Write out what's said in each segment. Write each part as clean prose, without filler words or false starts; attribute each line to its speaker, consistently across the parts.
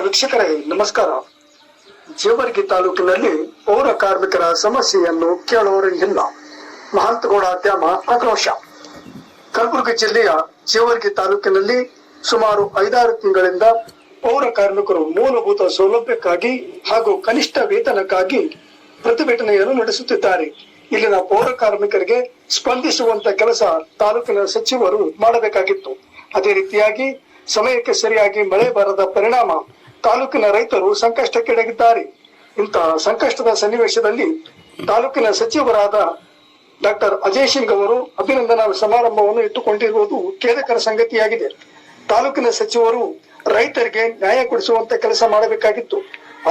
Speaker 1: ವೀಕ್ಷಕರೇ ನಮಸ್ಕಾರ. ಜೇವರ್ಗಿ ತಾಲೂಕಿನಲ್ಲಿ ಪೌರ ಕಾರ್ಮಿಕರ ಸಮಸ್ಯೆಯನ್ನು ಕೇಳುವವರಿಲ್ಲ. ಮಹಂತಗೌಡ ತ್ಯಾಮ ಆಕ್ರೋಶ. ಕಲಬುರಗಿ ಜಿಲ್ಲೆಯ ಜೇವರ್ಗಿ ತಾಲೂಕಿನಲ್ಲಿ ಸುಮಾರು 5-6 ತಿಂಗಳಿಂದ ಪೌರ ಕಾರ್ಮಿಕರು ಮೂಲಭೂತ ಸೌಲಭ್ಯಕ್ಕಾಗಿ ಹಾಗೂ ಕನಿಷ್ಠ ವೇತನಕ್ಕಾಗಿ ಪ್ರತಿಭಟನೆಯನ್ನು ನಡೆಸುತ್ತಿದ್ದಾರೆ. ಇಲ್ಲಿನ ಪೌರ ಕಾರ್ಮಿಕರಿಗೆ ಸ್ಪಂದಿಸುವಂತ ಕೆಲಸ ತಾಲೂಕಿನ ಸಚಿವರು ಮಾಡಬೇಕಾಗಿತ್ತು. ಅದೇ ರೀತಿಯಾಗಿ ಸಮಯಕ್ಕೆ ಸರಿಯಾಗಿ ಮಳೆ ಬರದ ಪರಿಣಾಮ ತಾಲೂಕಿನ ರೈತರು ಸಂಕಷ್ಟಕ್ಕೀಡಾಗಿದ್ದಾರೆ. ಇಂತಹ ಸಂಕಷ್ಟದ ಸನ್ನಿವೇಶದಲ್ಲಿ ತಾಲೂಕಿನ ಸಚಿವರಾದ ಡಾಕ್ಟರ್ ಅಜಯ್ ಸಿಂಗ್ ಅವರು ಅಭಿನಂದನಾ ಸಮಾರಂಭವನ್ನು ಇಟ್ಟುಕೊಂಡಿರುವುದು ಖೇದಕರ ಸಂಗತಿಯಾಗಿದೆ. ತಾಲೂಕಿನ ಸಚಿವರು ರೈತರಿಗೆ ನ್ಯಾಯ ಕೊಡಿಸುವಂತ ಕೆಲಸ ಮಾಡಬೇಕಾಗಿತ್ತು.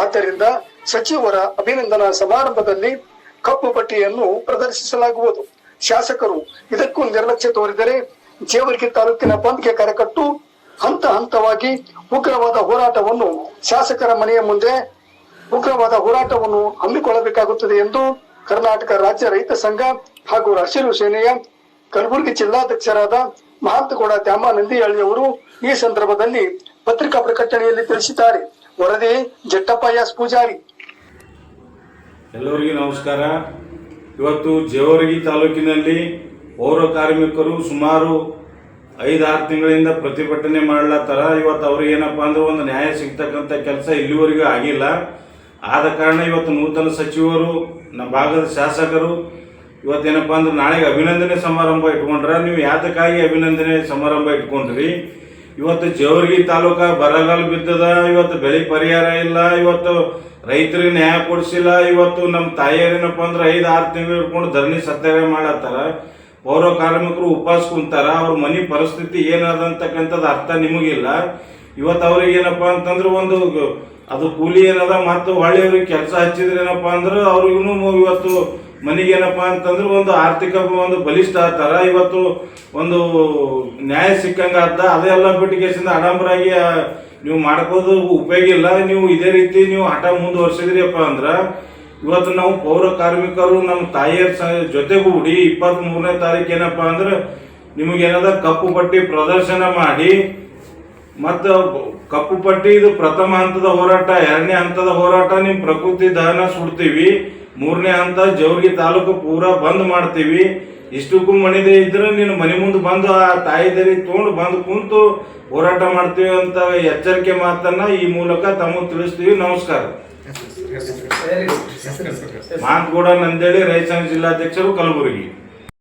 Speaker 1: ಆದ್ದರಿಂದ ಸಚಿವರ ಅಭಿನಂದನಾ ಸಮಾರಂಭದಲ್ಲಿ ಕಪ್ಪು ಪಟ್ಟಿಯನ್ನು ಪ್ರದರ್ಶಿಸಲಾಗುವುದು. ಶಾಸಕರು ಇದಕ್ಕೂ ನಿರ್ಲಕ್ಷ್ಯ ತೋರಿದರೆ ಜೇವರ್ಗಿ ತಾಲೂಕಿನ ಬಂದ್ಗೆ ಕರೆಕಟ್ಟು ಹಂತ ಹಂತವಾಗಿ ಉಗ್ರವಾದ ಹೋರಾಟವನ್ನು ಶಾಸಕರ ಮನೆಯ ಮುಂದೆ ಉಗ್ರವಾದ ಹೋರಾಟವನ್ನು ಹಮ್ಮಿಕೊಳ್ಳಬೇಕಾಗುತ್ತದೆ ಎಂದು ಕರ್ನಾಟಕ ರಾಜ್ಯ ರೈತ ಸಂಘ ಹಾಗೂ ಹಸಿರು ಸೇನೆಯ ಕಲಬುರಗಿ ಜಿಲ್ಲಾಧ್ಯಕ್ಷರಾದ ಮಹಂತಗೌಡ ತ್ಯಾಮ ನಂದಿಹಳ್ಳಿ ಅವರು ಈ ಸಂದರ್ಭದಲ್ಲಿ ಪತ್ರಿಕಾ ಪ್ರಕಟಣೆಯಲ್ಲಿ ತಿಳಿಸಿದ್ದಾರೆ. ವರದಿ ಜಟ್ಟಪ್ಪ ಎಸ್ ಪೂಜಾರಿ.
Speaker 2: ಎಲ್ಲರಿಗೂ ನಮಸ್ಕಾರ. ಇವತ್ತು ಜೇವರ್ಗಿ ತಾಲೂಕಿನಲ್ಲಿ ಪೌರ ಕಾರ್ಮಿಕರು ಸುಮಾರು 5-6 ತಿಂಗಳಿಂದ ಪ್ರತಿಭಟನೆ ಮಾಡ್ಲತ್ತಾರ. ಇವತ್ತು ಅವ್ರಿಗೆ ಏನಪ್ಪಾ ಅಂದ್ರೆ ಒಂದು ನ್ಯಾಯ ಸಿಗ್ತಕ್ಕಂಥ ಕೆಲಸ ಇಲ್ಲಿವರೆಗೂ ಆಗಿಲ್ಲ. ಆದ ಕಾರಣ ಇವತ್ತು ನೂತನ ಸಚಿವರು ನಮ್ಮ ಭಾಗದ ಶಾಸಕರು ಇವತ್ತೇನಪ್ಪಾ ಅಂದ್ರೆ ನಾಳೆಗೆ ಅಭಿನಂದನೆ ಸಮಾರಂಭ ಇಟ್ಕೊಂಡ್ರ. ನೀವು ಯಾತಕ್ಕಾಗಿ ಅಭಿನಂದನೆ ಸಮಾರಂಭ ಇಟ್ಕೊಂಡ್ರಿ? ಇವತ್ತು ಜೇವರ್ಗಿ ತಾಲೂಕ ಬರಗಾಲ ಬಿದ್ದದ. ಇವತ್ತು ಬೆಳೆ ಪರಿಹಾರ ಇಲ್ಲ. ಇವತ್ತು ರೈತರಿಗೆ ನ್ಯಾಯ ಕೊಡಿಸಿಲ್ಲ. ಇವತ್ತು ನಮ್ಮ ತಾಯಿಯರೇನಪ್ಪ ಅಂದ್ರೆ 5-6 ತಿಂಗಳು ಇಟ್ಕೊಂಡು ಧರಣಿ ಸತ್ಯಾಗ್ರಹ ಮಾಡತ್ತಾರ. ಪೌರ ಕಾರ್ಮಿಕರು ಉಪವಾಸ ಕುಂತಾರ. ಅವ್ರ ಮನೆ ಪರಿಸ್ಥಿತಿ ಏನದಂತಕ್ಕಂಥದ್ದು ಅರ್ಥ ನಿಮಗಿಲ್ಲ. ಇವತ್ತು ಅವ್ರಿಗೆ ಏನಪ್ಪಾ ಅಂತಂದ್ರೆ ಒಂದು ಅದು ಕೂಲಿ ಏನದ ಮತ್ತು ಹೊಳ್ಳಿ ಅವ್ರಿಗೆ ಕೆಲಸ ಹಚ್ಚಿದ್ರೆ ಏನಪ್ಪಾ ಅಂದ್ರೆ ಅವ್ರಿಗೂ ಇವತ್ತು ಮನೆಗೆ ಏನಪ್ಪಾ ಅಂತಂದ್ರೆ ಒಂದು ಆರ್ಥಿಕ ಒಂದು ಬಲಿಷ್ಠ ಆಗ್ತಾರ. ಇವತ್ತು ಒಂದು ನ್ಯಾಯ ಸಿಕ್ಕಂಗ ಆದ. ಅದೆಲ್ಲ ಬಿಟ್ಟಿಗೆಸಿಂದ ಆಡಂಬರಾಗಿ ನೀವು ಮಾಡ್ಕೋದು ಉಪಯೋಗ ಇಲ್ಲ. ನೀವು ಇದೇ ರೀತಿ ನೀವು ಹಠ ಮುಂದುವರ್ಸಿದ್ರಿಯಪ್ಪ ಅಂದ್ರ ಇವತ್ತು ನಾವು ಪೌರ ಕಾರ್ಮಿಕರು ನಮ್ಮ ತಾಯಿಯರ ಜೊತೆಗೂಡಿ 23ನೇ ತಾರೀಕು ಏನಪ್ಪಾ ಅಂದ್ರೆ ನಿಮಗೇನದ ಕಪ್ಪು ಪಟ್ಟಿ ಪ್ರದರ್ಶನ ಮಾಡಿ ಮತ್ತು ಕಪ್ಪು ಪಟ್ಟಿ ಇದು ಪ್ರಥಮ ಹಂತದ ಹೋರಾಟ. 2ನೇ ಹಂತದ ಹೋರಾಟ ನಿಮ್ ಪ್ರಕೃತಿ ದಹನ ಸುಡ್ತೀವಿ. 3ನೇ ಹಂತ ಜೇವರ್ಗಿ ತಾಲೂಕು ಪೂರಾ ಬಂದ್ ಮಾಡ್ತೀವಿ. ಇಷ್ಟಕ್ಕೂ ಮಣಿದೆ ಇದ್ರೆ ನೀನು ಮನೆ ಮುಂದೆ ಬಂದು ಆ ತಾಯಿದರಿ ತಗೊಂಡು ಬಂದು ಕುಂತು ಹೋರಾಟ ಮಾಡ್ತೀವಿ ಅಂತ ಎಚ್ಚರಿಕೆ ಮಾತನ್ನ ಈ ಮೂಲಕ ತಮ್ಮ ತಿಳಿಸ್ತೀವಿ. ನಮಸ್ಕಾರ. ಮಹಂತಗೌಡ ನಂದಿಹಳ್ಳಿ ರೈತ ಸಂಘ ಜಿಲ್ಲಾಧ್ಯಕ್ಷರು, ಕಲಬುರಗಿ.